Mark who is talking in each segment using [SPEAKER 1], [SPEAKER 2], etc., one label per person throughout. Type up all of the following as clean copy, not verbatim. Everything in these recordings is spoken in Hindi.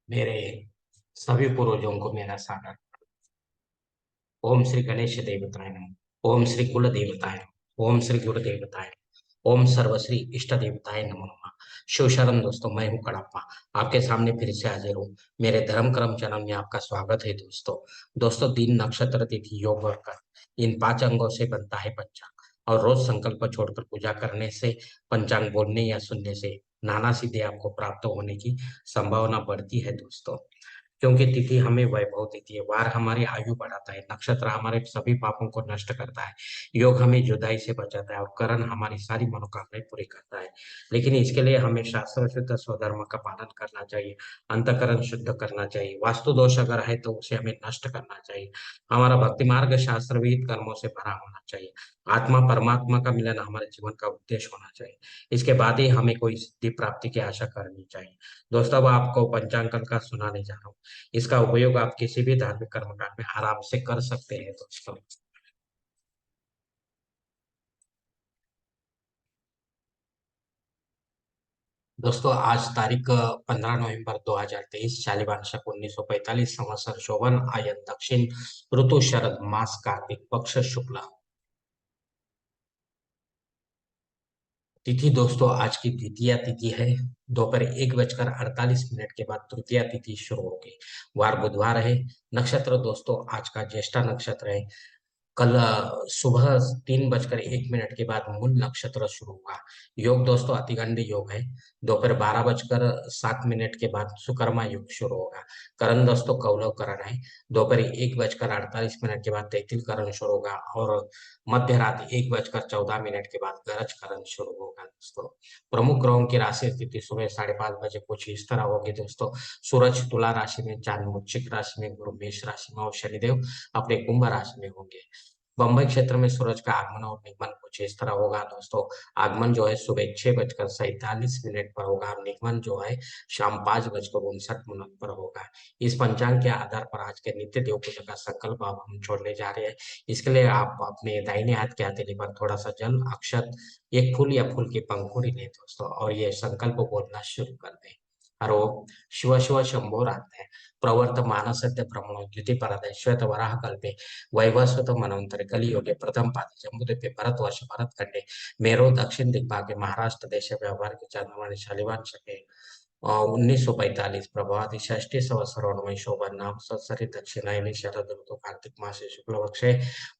[SPEAKER 1] मेरे सभी पूर्वजों को मेरा सादर। ओम श्री गणेश देवताय नमः। ओम श्री कुल देवताय नमः। ओम श्री गुरु देवताय नमः। ओम सर्वश्री इष्ट देवताय नमो नमः। शिव शरण दोस्तों, मैं हूँ कड़प्पा। आपके सामने फिर से हाजिर हूँ। मेरे धर्म कर्म चैनल में आपका स्वागत है दोस्तों। दोस्तों, दिन नक्षत्र तिथि योग और कर्म, इन 5 अंगों से बनता है पंचांग। और रोज संकल्प छोड़कर पूजा करने से, पंचांग बोलने या सुनने से नाना सीधे आपको प्राप्त होने की संभावना बढ़ती है दोस्तों। क्योंकि तिथि हमें वैभव देती है, वार हमारी आयु बढ़ाता है, नक्षत्र हमारे सभी पापों को नष्ट करता है, योग हमें जुदाई से बचाता है और करण हमारी सारी मनोकामनाएं पूरी करता है। लेकिन इसके लिए हमें शास्त्र शुद्ध स्वधर्म का पालन करना चाहिए, अंतकरण शुद्ध करना चाहिए, वास्तु दोष अगर है तो उसे हमें नष्ट करना चाहिए। हमारा भक्ति मार्ग शास्त्र विहित कर्मों से भरा होना चाहिए। आत्मा परमात्मा का मिलन हमारे जीवन का उद्देश्य होना चाहिए। इसके बाद ही हमें कोई सिद्धि प्राप्ति की आशा करनी चाहिए। दोस्तों, अब आपको पंचांग का सुनाने जा रहा हूँ। इसका उपयोग आप किसी भी धार्मिक कर्मकांड में आराम से कर सकते हैं दोस्तों। दोस्तों, आज तारीख 15 नवंबर 2023, शालिवान शक 1945, संवत्सर शोभन, आयन दक्षिण, ऋतु शरद, मास कार्तिक, पक्ष शुक्ला। तिथि दोस्तों, आज की द्वितीया तिथि है। दोपहर 1 बजकर 48 मिनट के बाद तृतीया तिथि शुरू होगी। वार बुधवार है। नक्षत्र दोस्तों, आज का ज्येष्ठा नक्षत्र है। कल सुबह 3 बजकर 1 मिनट के बाद मूल नक्षत्र शुरू हुआ। योग दोस्तों, अतिगंड योग है। दोपहर 12 बजकर 7 मिनट के बाद सुकर्मा योग शुरू होगा। करण दोस्तों, कौलव करण है। दोपहर 1 बजकर 48 मिनट के बाद तैतिल करण शुरू होगा और मध्य रात्रि 1 बजकर 14 मिनट के बाद गरज करण शुरू होगा दोस्तों। प्रमुख ग्रहों की राशि स्थिति सुबह 5:30 बजे कुछ इस तरह होगी दोस्तों। सूरज तुला राशि में, चांद वृश्चिक राशि में, गुरु मेष राशि में और शनिदेव अपने कुंभ राशि में होंगे। बंबई क्षेत्र में सूरज का आगमन और निगमन कुछ इस तरह होगा दोस्तों। आगमन जो है सुबह 6 बजकर 47 मिनट पर होगा और निगमन जो है शाम 5 बजकर 59 मिनट पर होगा। इस पंचांग के आधार पर आज के नित्य देव पूजा का संकल्प अब हम छोड़ने जा रहे हैं। इसके लिए आप अपने दाहिने हाथ के हथेली पर थोड़ा सा जल, अक्षत, एक फूल या फूल की पंखुड़ी लें दोस्तों और ये संकल्प बोलना शुरू कर दें। हरो शिव शिव शंभोरात्मे प्रवर्तमानस्य ब्रह्मणो द्युतिपरदे श्वेत वराह कल्पे वैवस्वत मनवंतरे कलियुगे प्रथम पादे जम्बूद्वीपे भरतवर्ष भरतखंडे मेरो दक्षिण दिग्भागे महाराष्ट्र देश व्यवहार के चांद्रमानी शालिवान शके 1945 प्रभावती षष्ठी संवत्सरों शोभन नाम संवत्सरी दक्षिणायनी शरद ऋतु कार्तिक मासे शुक्ल पक्षे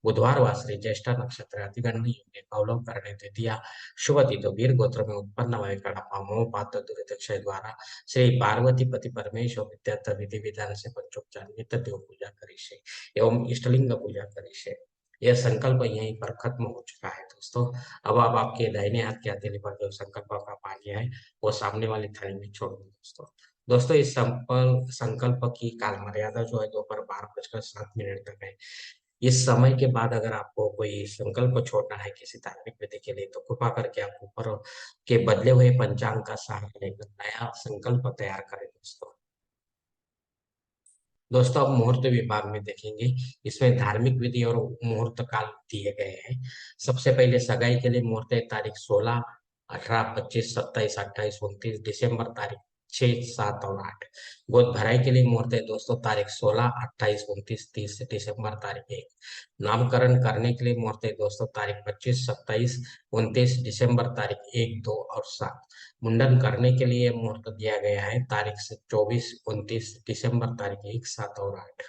[SPEAKER 1] बुधवार वासरे ज्येष्ठा नक्षत्र अतिगंड युगे कौलव करणे द्वितीया शुभ तिथि वीर गोत्र में उत्पन्न हुए कड़पा मोह पात्र दुरितक्षय द्वारा श्री पार्वती पति परमेश्वर विद्यार्थ विधि विधान से पंचोपचार नित्य देव पूजा करी एवं इष्टलिंग पूजा करी। यह संकल्प यहीं पर खत्म हो चुका है दोस्तों। अब आप आपके दाहिने हाथ के हथेली पर जो संकल्प का पानी है वो सामने वाली थाली में छोड़ दो दोस्तों। दोस्तों, इस संकल्प की काल मर्यादा जो है दोपहर 12 बजकर 7 मिनट तक है। इस समय के बाद अगर आपको कोई संकल्प छोड़ना है किसी धार्मिक विधि के लिए तो कृपा करके आप ऊपर के बदले हुए पंचांग का सहारा लेकर नया संकल्प तैयार करें दोस्तों। दोस्तों, अब मुहूर्त विभाग में देखेंगे। इसमें धार्मिक विधि और मुहूर्त काल दिए गए हैं। सबसे पहले सगाई के लिए मुहूर्त है तारीख 16, 18, 25, 27, 28, 29 दिसंबर, तारीख 6, 7 और 8। गोद भराई के लिए मुहूर्त है दोस्तों तारीख 16, 28, 29, 30 दिसंबर, तारीख 1। नामकरण करने के लिए मुहूर्त है दोस्तों तारीख 25, 27, 29 दिसंबर, तारीख 1, 2 और 7। मुंडन करने के लिए मुहूर्त दिया गया है तारीख से 24, 29 दिसंबर, तारीख 1, 7 और 8।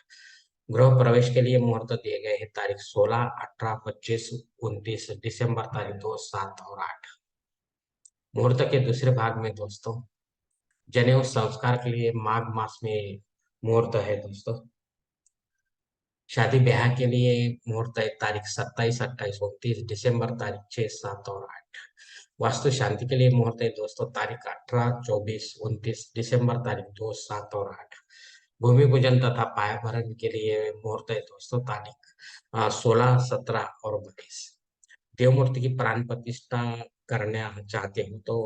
[SPEAKER 1] गृह प्रवेश के लिए मुहूर्त दिए गए हैं तारीख 16, 18, 25, 29 दिसंबर, तारीख 2, 7 और 8। मुहूर्त के दूसरे भाग में दोस्तों जनेऊ संस्कार के लिए माघ मास में मुहूर्त है दोस्तों। शादी ब्याह के लिए मुहूर्त है तारीख 27, 28, 29 दिसंबर, तारीख 6, 7 और 8। वास्तु शांति के लिए मुहूर्त है दोस्तों तारीख 18, 24, 29 दिसंबर, तारीख 2, 7 और 8। भूमि पूजन तथा पाया भरण के लिए मुहूर्त है दोस्तों तारीख 16, 17 और 22। देव मूर्ति की प्राण प्रतिष्ठा करना चाहते हो तो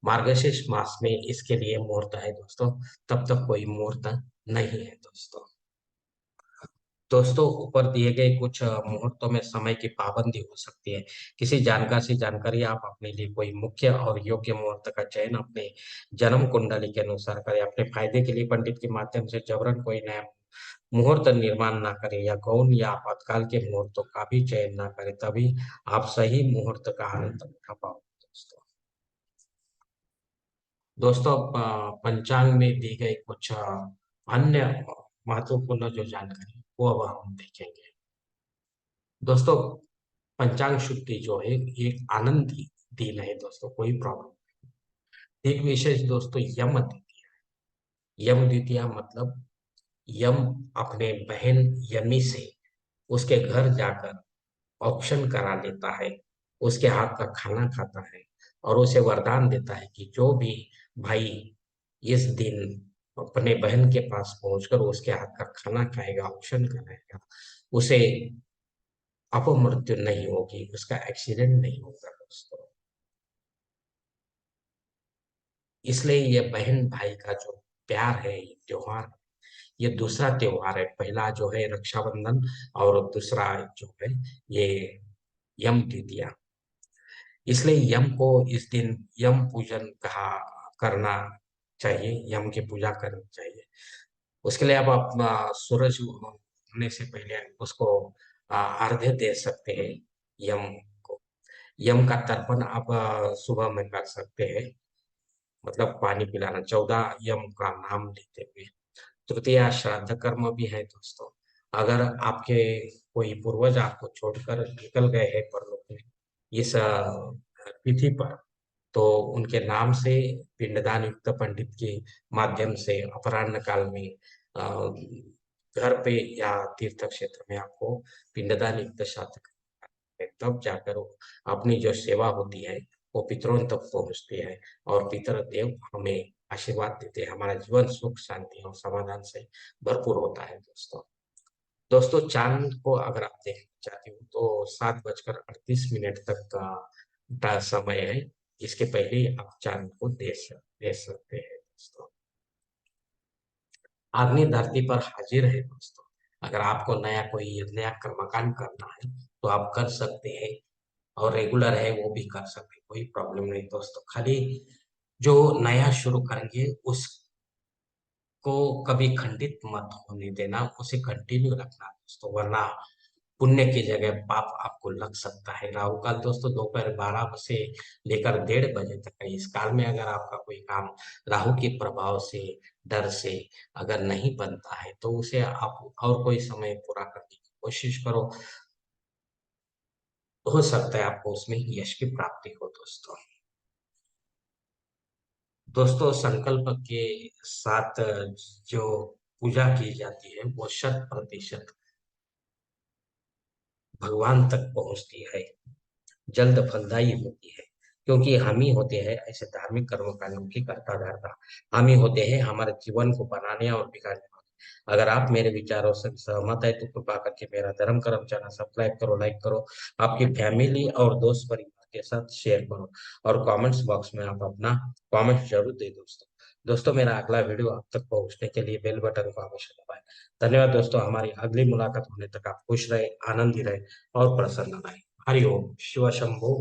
[SPEAKER 1] मार्गशीर्ष मास में इसके लिए मुहूर्त है दोस्तों। तब तक कोई मुहूर्त नहीं है दोस्तों। दोस्तों ऊपर दिए गए कुछ मुहूर्तों में समय की पाबंदी हो सकती है। किसी जानकार से जानकारी आप अपने लिए कोई मुख्य और योग्य मुहूर्त का चयन अपने जन्म कुंडली के अनुसार करें। अपने फायदे के लिए पंडित के माध्यम से जबरन कोई नया मुहूर्त निर्माण ना करें या गौण या आपातकाल के मुहूर्तों का भी चयन ना करें, तभी आप सही मुहूर्त का आनंद उठा पाओगे दोस्तों। दोस्तों पंचांग में दी गई कुछ अन्य महत्वपूर्ण जो जानकारी वो अब हम देखेंगे। दोस्तों पंचांग शुद्धि जो है ये एक आनंद दिन है दोस्तों, कोई प्रॉब्लम। एक विशेष दोस्तों यम द्वितीया। यम द्वितीया मतलब यम अपने बहन यमी से उसके घर जाकर औक्षण करा लेता है, उसके हाथ का खाना खाता है और उसे वरदान देता है कि जो भी भाई इस दिन अपने बहन के पास पहुंचकर उसके हाथ का खाना खाएगा, औक्षण कराएगा, उसे अपमृत्यु नहीं होगी, उसका एक्सीडेंट नहीं होगा दोस्तों। इसलिए ये बहन भाई का जो प्यार है, ये त्योहार, ये दूसरा त्योहार है। पहला जो है रक्षाबंधन और दूसरा जो है ये यम द्वितीया। इसलिए यम को इस दिन यम पूजन कहा करना चाहिए, यम की पूजा करनी चाहिए। उसके लिए आप अपना सूरज उगने से पहले उसको अर्घ्य दे सकते हैं यम को। यम का तर्पण आप सुबह में कर सकते हैं, मतलब पानी पिलाना 14 यम का नाम लेते हुए। तृतीया श्राद्ध कर्म भी है दोस्तों। अगर आपके कोई पूर्वज आपको छोड़कर निकल गए हैं परलोक में इस तिथि पर, तो उनके नाम से पिंडदान युक्त पंडित के माध्यम से अपराह्न काल में अ, घर पे या तीर्थ क्षेत्र में आपको पिंडदान युक्त श्राद्ध करना है। तब जाकर वो अपनी जो सेवा होती है वो पितरों तक पहुंचती है और पितर देव हमें आशीर्वाद देते हैं। हमारा जीवन सुख शांति और समाधान से भरपूर होता है दोस्तों। दोस्तों चांद को अगर आप देखना चाहते हो तो 7:38 तक का समय है। इसके पहले ही आप चांद को देख सकते हैं दोस्तों। आदमी धरती पर हाजिर है दोस्तों। अगर आपको नया कर्मकांड करना है तो आप कर सकते हैं और रेगुलर है वो भी कर सकते हैं, कोई प्रॉब्लम नहीं दोस्तों। खाली जो नया शुरू करेंगे उसको कभी खंडित मत होने देना, उसे कंटिन्यू रखना दोस्तों, वरना पुण्य की जगह पाप आपको लग सकता है। राहु काल दोस्तों दोपहर 12 से लेकर 1:30 तक है। इस काल में अगर आपका कोई काम राहु के प्रभाव से, डर से अगर नहीं बनता है तो उसे आप और कोई समय पूरा करने की कोशिश करो। हो सकता है आपको उसमें यश की प्राप्ति हो दोस्तों। दोस्तों संकल्प के साथ जो पूजा की जाती है वो 100% भगवान तक पहुंचती है, जल्द फलदायी होती है। क्योंकि हम ही होते हैं ऐसे धार्मिक कर्म कांडों की कर्ता धर्ता। हम ही होते हैं हमारे जीवन को बनाने और बिगाड़ने वाले। अगर आप मेरे विचारों से सहमत है तो कृपा करके मेरा धर्म कर्म चैनल सब्सक्राइब करो, लाइक करो, आपकी फैमिली और दोस्त परिवार के साथ शेयर करो और कमेंट्स बॉक्स में आप अपना कमेंट जरूर दे दोस्तों। दोस्तों मेरा अगला वीडियो आप तक पहुंचने के लिए बेल बटन को अवश्य दबाएं। धन्यवाद दोस्तों, हमारी अगली मुलाकात होने तक आप खुश रहे, आनंदी रहे और प्रसन्न रहे। हरि ओम शिव शंभो।